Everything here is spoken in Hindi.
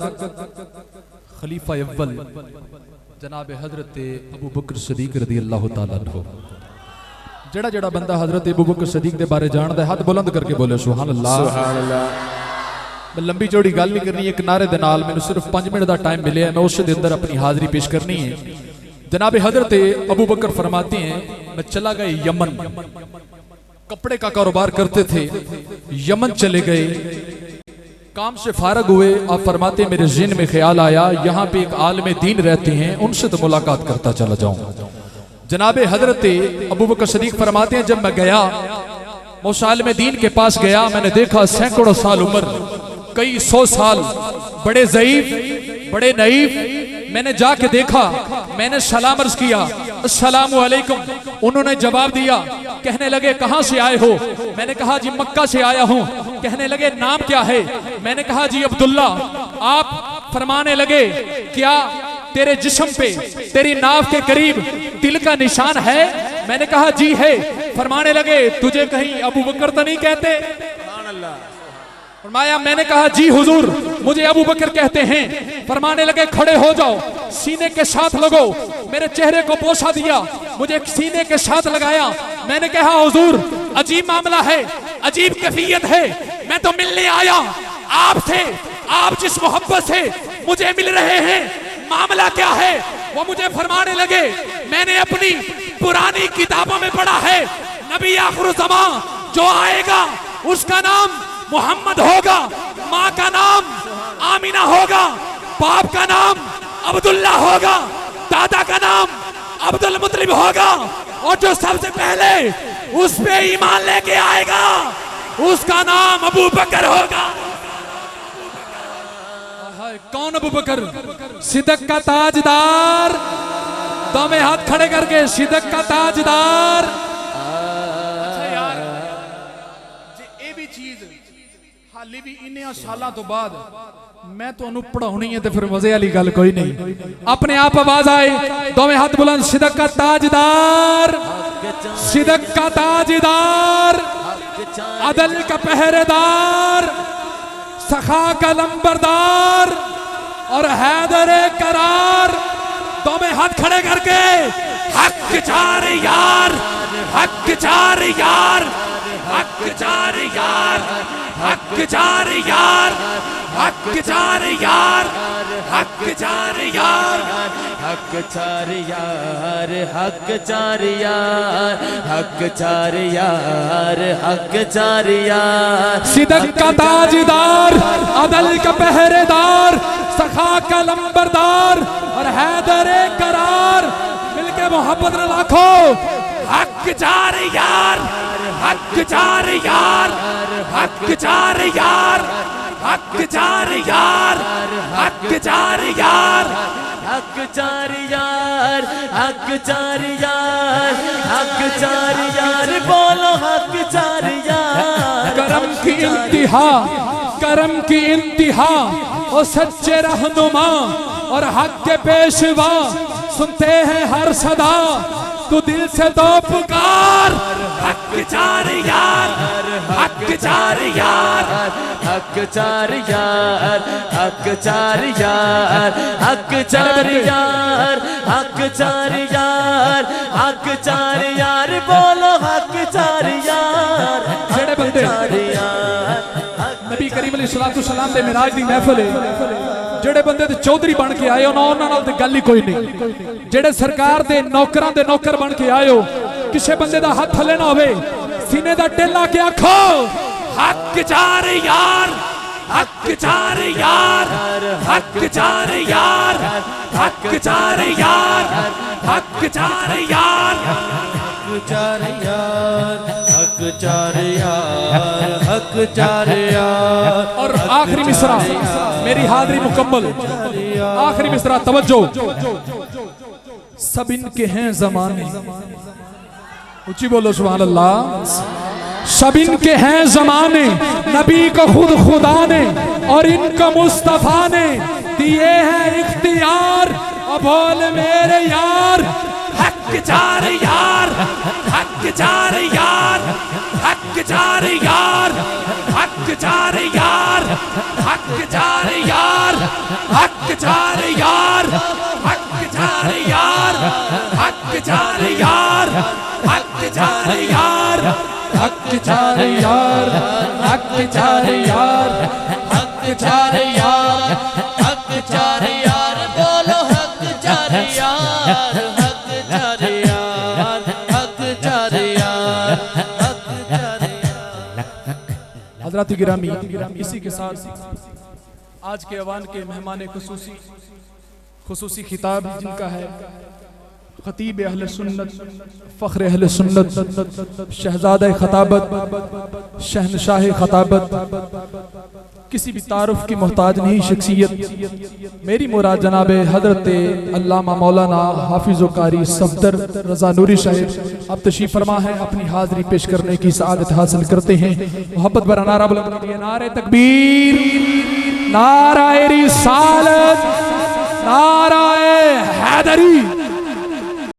खलीफा अव्वल जनाब हजरत अबू बकर सदीक रदी अल्लाह तआला अन्हु। जड़ा जड़ा बंदा हजरत अबू बकर सदीक के बारे जानता है हाथ बुलंद करके बोले सुभान अल्लाह। मैं लंबी चौड़ी गल नहीं करनी, एक नारे दे नाल मैनूं सिर्फ 5 मिनट का टाइम मिले, मैं उस दे अंदर अपनी हाजिरी पेश करनी है। जनाब हजरत अबू बकर फरमाते हैं मैं चला गया यमन, कपड़े का कारोबार करते थे, यमन चले गए, काम से फारग हुए। आप फरमाते मेरे ज़हन में ख्याल आया यहाँ पे एक आलिम दीन रहते हैं, उनसे तो मुलाकात करता चला जाऊं। जनाब हजरत अबू बकर सदीक फरमाते हैं जब मैं गया उस आलिम दीन के पास गया, मैंने देखा सैकड़ों साल उम्र, कई 100 साल, बड़े ज़ईफ, बड़े नईफ। मैंने जाके देखा, मैंने सलाम अर्ज किया अस्सलामु अलैकुम। उन्होंने जवाब दिया, कहने लगे कहां से आए हो? मैंने कहा जी मक्का से आया हूं। कहने लगे नाम क्या है? मैंने कहा जी अब्दुल्ला। आप फरमाने लगे क्या तेरे जिस्म पे तेरी नाव के करीब तिल का निशान है? मैंने कहा जी है। फरमाने लगे तुझे कहीं अबू बकर तो नहीं कहते? फरमाया, मैंने कहा जी हुजूर मुझे अबू बकर कहते हैं। फरमाने लगे खड़े हो जाओ, सीने के साथ लगो। मेरे चेहरे को बोसा दिया, मुझे सीने के साथ लगाया। मैंने कहा हुजूर अजीब मामला है, अजीब कैफियत है, मैं तो मिलने आया आपसे, आप जिस मोहब्बत से मुझे मिल रहे हैं मामला क्या है? वो मुझे फरमाने लगे मैंने अपनी पुरानी किताबों में पढ़ा है नबी आखिर ज़मां जो आएगा उसका नाम मोहम्मद होगा, माँ का नाम आमीना होगा, बाप का नाम अब्दुल्ला होगा, दादा का नाम अब्दुल मुत्तलिब होगा, और जो सबसे पहले उस पे ईमान लेके आएगा उसका नाम अबू बकर होगा। कौन अबू बकर? सिद्दीक का ताजदार। दोनों हाथ खड़े करके सिद्दीक का ताजदार। अच्छा यार जे भी चीज हाली भी इन्ने सालों तो बाद मैं तो पढ़ानी है तो फिर मजे वाली गल कोई नहीं। अपने आप आवाज आए, दोवें हाथ बुलंद। सिद्दीक का ताजदार, सिद्दीक का ताजदार, अदल का पहरेदार, सखा का लंबरदार और हैदरे करार। दोवें हाथ खड़े करके हक चार यार, हक चार यार, हक चार यार, हक चार यार, हक चार यार, हक चार यार, हक चार यार, हक चार यार, हक चार यार, हक चार यार। सिद्दीक का ताजदार, अदल का पहरेदार, सखा का लंबरदार और हैदरे करार। मिलके मोहब्बत न लाखो। हक चार यार, हक चार यार, हक चार यार, हक चार यार, हक चार यार, हक चार यार, हक चार यार, हक चार यार, बोलो हक चार यार। करम की इंतिहा, करम की इंतिहा और सच्चे रहनुमा और हक के पेशवा सुनते हैं हर सदा, तू दिल से तो पुकार। हक चार यार, हक चार यार, हक चार यार, हक चार यार, हक चार यार, हक चार यार, हक चार यार, बोलो हक चार यार। जेड़े बंदे नबी करीम अलैहिस्सलाम दे मिराज दी महफिल है, जेड़े बंदे ते चौधरी बन के आए हो ना उन्हां नाल ते गल ही कोई नहीं। जेड़े सरकार दे नौकरां दे नौकर बन के आए हो, किसी बंदे दा हाथ थले ना होवे, सीने दा टेला के आखो हक चार यार, हक चार यार, हक चार यार, हक चार यार, हक चार यार, हक चार यार, हक चार यार, हक चार यार। और आखिरी मिसरा मेरी हाजिरी मुकम्मल। आखिरी मिसरा तवज्जो। सब इनके हैं जमाने, ऊंची बोलो सुभान अल्लाह। सब इनके हैं जमाने, नबी को खुद खुदा ने और इनको मुस्तफा ने दिए हैं इख्तियार। अब बोल मेरे यार हक चार यार, हक चार यार, हक चार यार, हक चार यार, हक चार यार, हक चार यार, हक चार यार, हक चार यार, हक चार यार, हक चार यार, हक चार यार, हक चार यार, हक चार यार, बोलो हक चार यार, हक चार यार, हक चार यार, हक चार यार। हज़रात गिरामी, इसी के साथ आज के अवान के मेहमान खुसूसी खिताब जिनका है खतीब अहले सुन्नत, फ़ख्र अहले सुन्नत, शहज़ादा खताबत, शहनशाह खताबत, किसी भी तारुफ की मोहताज नहीं शख्सियत, मेरी मुराद जनाब हज़रत अल्लामा मौलाना हाफिज़ कारी सफदर रज़ा नूरी साहिब अब तशरीफ़ फरमा है, अपनी हाज़री पेश करने की सआदत हासिल करते हैं। मोहब्बत भरा नारा बुलंद कीजिए, नारे तकबीर, नाराए रिसालत, नाराए हैदरी।